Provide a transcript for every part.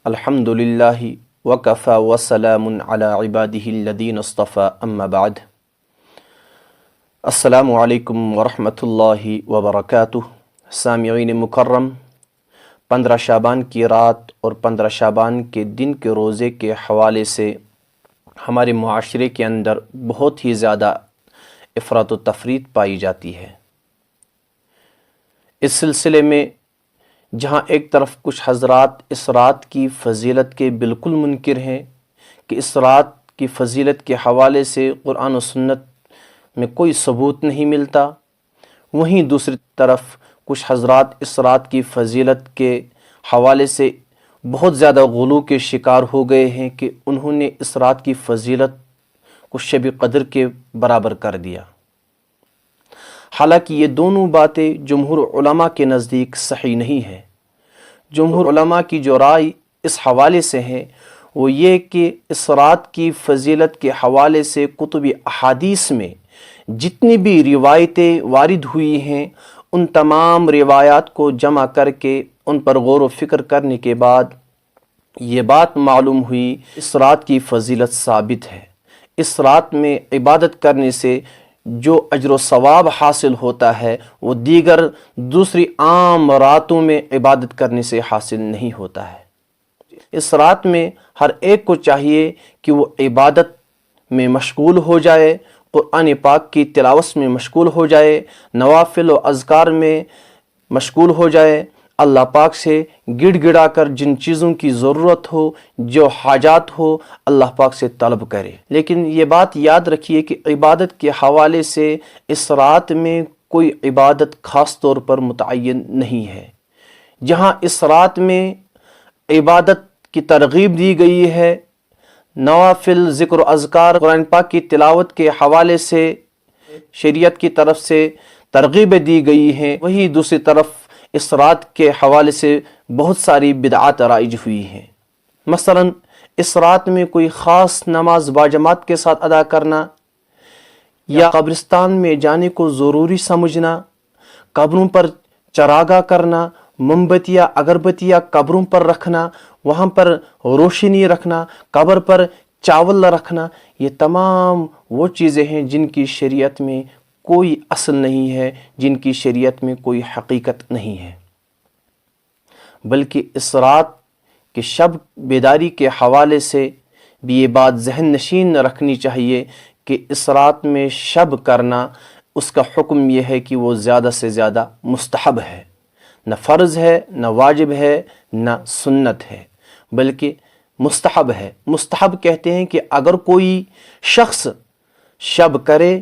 الحمدللہ وکفی وسلام علی عبادہ الذین اصطفی اما بعد۔ السلام علیکم ورحمۃ اللہ وبرکاتہ۔ سامعین مکرم، 15 شعبان کی رات اور 15 شعبان کے دن کے روزے کے حوالے سے ہمارے معاشرے کے اندر بہت ہی زیادہ افراط و تفریط پائی جاتی ہے۔ اس سلسلے میں جہاں ایک طرف کچھ حضرات اس رات کی فضیلت کے بالکل منکر ہیں کہ اس رات کی فضیلت کے حوالے سے قرآن و سنت میں کوئی ثبوت نہیں ملتا، وہیں دوسری طرف کچھ حضرات اس رات کی فضیلت کے حوالے سے بہت زیادہ غلو کے شکار ہو گئے ہیں کہ انہوں نے اس رات کی فضیلت کو شب قدر کے برابر کر دیا۔ حالانکہ یہ دونوں باتیں جمہور علماء کے نزدیک صحیح نہیں ہے۔ جمہور علماء کی جو رائے اس حوالے سے ہے وہ یہ کہ اس رات کی فضیلت کے حوالے سے کتب احادیث میں جتنی بھی روایتیں وارد ہوئی ہیں ان تمام روایات کو جمع کر کے ان پر غور و فکر کرنے کے بعد یہ بات معلوم ہوئی اس رات کی فضیلت ثابت ہے۔ اس رات میں عبادت کرنے سے جو اجر و ثواب حاصل ہوتا ہے وہ دیگر دوسری عام راتوں میں عبادت کرنے سے حاصل نہیں ہوتا ہے۔ اس رات میں ہر ایک کو چاہیے کہ وہ عبادت میں مشغول ہو جائے، قرآن پاک کی تلاوت میں مشغول ہو جائے، نوافل و اذکار میں مشغول ہو جائے، اللہ پاک سے گڑ گڑا کر جن چیزوں کی ضرورت ہو، جو حاجات ہو، اللہ پاک سے طلب کرے۔ لیکن یہ بات یاد رکھیے کہ عبادت کے حوالے سے اس رات میں کوئی عبادت خاص طور پر متعین نہیں ہے۔ جہاں اس رات میں عبادت کی ترغیب دی گئی ہے، نوافل ذکر و اذکار قرآن پاک کی تلاوت کے حوالے سے شریعت کی طرف سے ترغیبیں دی گئی ہیں، وہی دوسری طرف اس رات کے حوالے سے بہت ساری بدعات رائج ہوئی ہیں۔ مثلا اس رات میں کوئی خاص نماز باجماعت کے ساتھ ادا کرنا، یا قبرستان میں جانے کو ضروری سمجھنا، قبروں پر چراغاں کرنا، موم بتیاں اگربتیاں قبروں پر رکھنا، وہاں پر روشنی رکھنا، قبر پر چاول رکھنا، یہ تمام وہ چیزیں ہیں جن کی شریعت میں کوئی اصل نہیں ہے، جن کی شریعت میں کوئی حقیقت نہیں ہے۔ بلکہ اس رات کے شب بیداری کے حوالے سے بھی یہ بات ذہن نشین رکھنی چاہیے کہ اس رات میں شب کرنا اس کا حکم یہ ہے کہ وہ زیادہ سے زیادہ مستحب ہے، نہ فرض ہے، نہ واجب ہے، نہ سنت ہے، بلکہ مستحب ہے۔ مستحب کہتے ہیں کہ اگر کوئی شخص شب کرے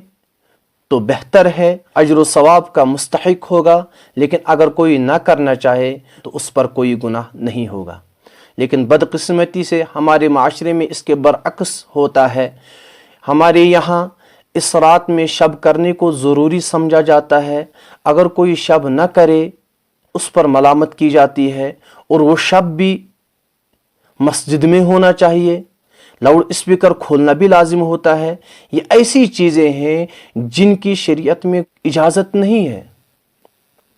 تو بہتر ہے، اجر و ثواب کا مستحق ہوگا، لیکن اگر کوئی نہ کرنا چاہے تو اس پر کوئی گناہ نہیں ہوگا۔ لیکن بدقسمتی سے ہمارے معاشرے میں اس کے برعکس ہوتا ہے۔ ہمارے یہاں اس رات میں شب کرنے کو ضروری سمجھا جاتا ہے، اگر کوئی شب نہ کرے اس پر ملامت کی جاتی ہے، اور وہ شب بھی مسجد میں ہونا چاہیے، لاؤڈ اسپیکر کھولنا بھی لازم ہوتا ہے۔ یہ ایسی چیزیں ہیں جن کی شریعت میں اجازت نہیں ہے،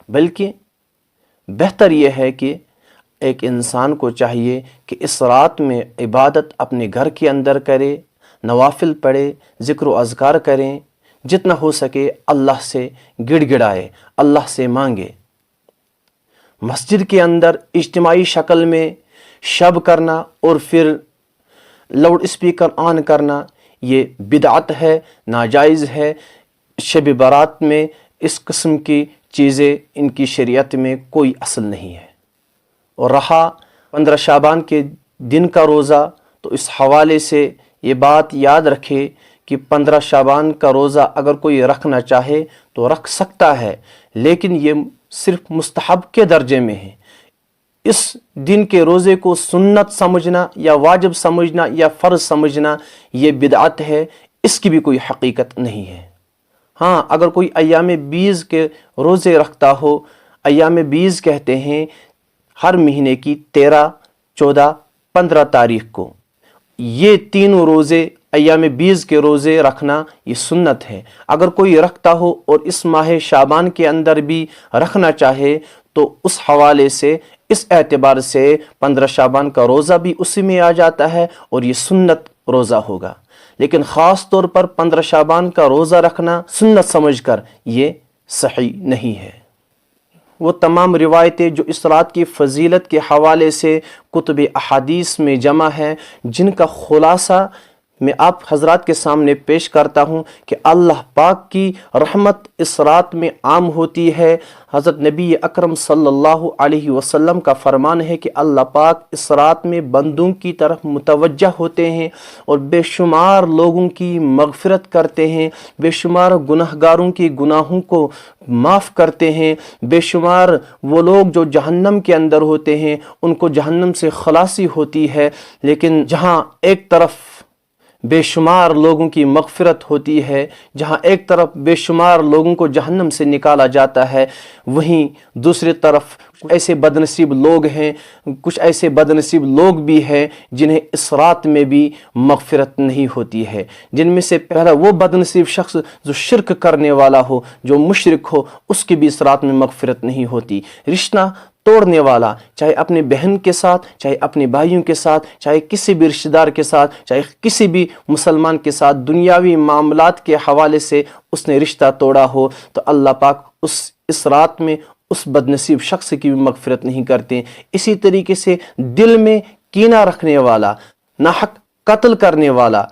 بلکہ بہتر یہ ہے کہ ایک انسان کو چاہیے کہ اس رات میں عبادت اپنے گھر کے اندر کرے، نوافل پڑھے، ذکر و اذکار کریں، جتنا ہو سکے اللہ سے گڑ گڑائے، اللہ سے مانگے۔ مسجد کے اندر اجتماعی شکل میں شب کرنا اور پھر لاؤڈ اسپیکر آن کرنا یہ بدعت ہے، ناجائز ہے۔ شب برات میں اس قسم کی چیزیں ان کی شریعت میں کوئی اصل نہیں ہے۔ اور رہا 15 شعبان کے دن کا روزہ، تو اس حوالے سے یہ بات یاد رکھے کہ 15 شعبان کا روزہ اگر کوئی رکھنا چاہے تو رکھ سکتا ہے، لیکن یہ صرف مستحب کے درجے میں ہے۔ اس دن کے روزے کو سنت سمجھنا یا واجب سمجھنا یا فرض سمجھنا یہ بدعت ہے، اس کی بھی کوئی حقیقت نہیں ہے۔ ہاں، اگر کوئی ایام بیز کے روزے رکھتا ہو، ایام بیز کہتے ہیں ہر مہینے کی 13، 14، 15 تاریخ کو، یہ تینوں روزے ایام بیز کے روزے رکھنا یہ سنت ہے۔ اگر کوئی رکھتا ہو اور اس ماہ شعبان کے اندر بھی رکھنا چاہے تو اس حوالے سے اس اعتبار سے 15 شعبان کا روزہ بھی اسی میں آ جاتا ہے اور یہ سنت روزہ ہوگا، لیکن خاص طور پر 15 شعبان کا روزہ رکھنا سنت سمجھ کر یہ صحیح نہیں ہے۔ وہ تمام روایتیں جو اس رات کی فضیلت کے حوالے سے کتب احادیث میں جمع ہیں، جن کا خلاصہ میں آپ حضرات کے سامنے پیش کرتا ہوں کہ اللہ پاک کی رحمت اس رات میں عام ہوتی ہے۔ حضرت نبی اکرم صلی اللہ علیہ وسلم کا فرمان ہے کہ اللہ پاک اس رات میں بندوں کی طرف متوجہ ہوتے ہیں اور بے شمار لوگوں کی مغفرت کرتے ہیں، بے شمار گناہگاروں کی گناہوں کو معاف کرتے ہیں، بے شمار وہ لوگ جو جہنم کے اندر ہوتے ہیں ان کو جہنم سے خلاصی ہوتی ہے۔ لیکن جہاں ایک طرف بے شمار لوگوں کی مغفرت ہوتی ہے، جہاں ایک طرف بے شمار لوگوں کو جہنم سے نکالا جاتا ہے، وہیں دوسری طرف ایسے بدنصیب لوگ ہیں، کچھ ایسے بدنصیب لوگ بھی ہیں جنہیں اس رات میں بھی مغفرت نہیں ہوتی ہے، جن میں سے پہلا وہ بدنصیب شخص جو شرک کرنے والا ہو، جو مشرک ہو، اس کی بھی اس رات میں مغفرت نہیں ہوتی۔ رشتہ توڑنے والا، چاہے اپنے بہن کے ساتھ، چاہے اپنے بھائیوں کے ساتھ، چاہے کسی بھی رشتہ دار کے ساتھ، چاہے کسی بھی مسلمان کے ساتھ دنیاوی معاملات کے حوالے سے اس نے رشتہ توڑا ہو، تو اللہ پاک اس رات میں اس بدنصیب شخص کی بھی مغفرت نہیں کرتے۔ اسی طریقے سے دل میں کینہ رکھنے والا، ناحق قتل کرنے والا،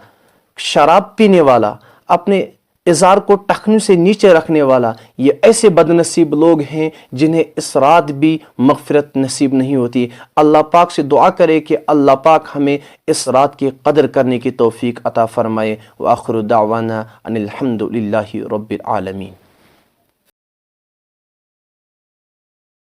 شراب پینے والا، اپنے ازار کو ٹخنوں سے نیچے رکھنے والا، یہ ایسے بدنصیب لوگ ہیں جنہیں اس رات بھی مغفرت نصیب نہیں ہوتی۔ اللہ پاک سے دعا کرے کہ اللہ پاک ہمیں اس رات کی قدر کرنے کی توفیق عطا فرمائے۔ وآخر دعوانا ان الحمد للہ رب العالمین۔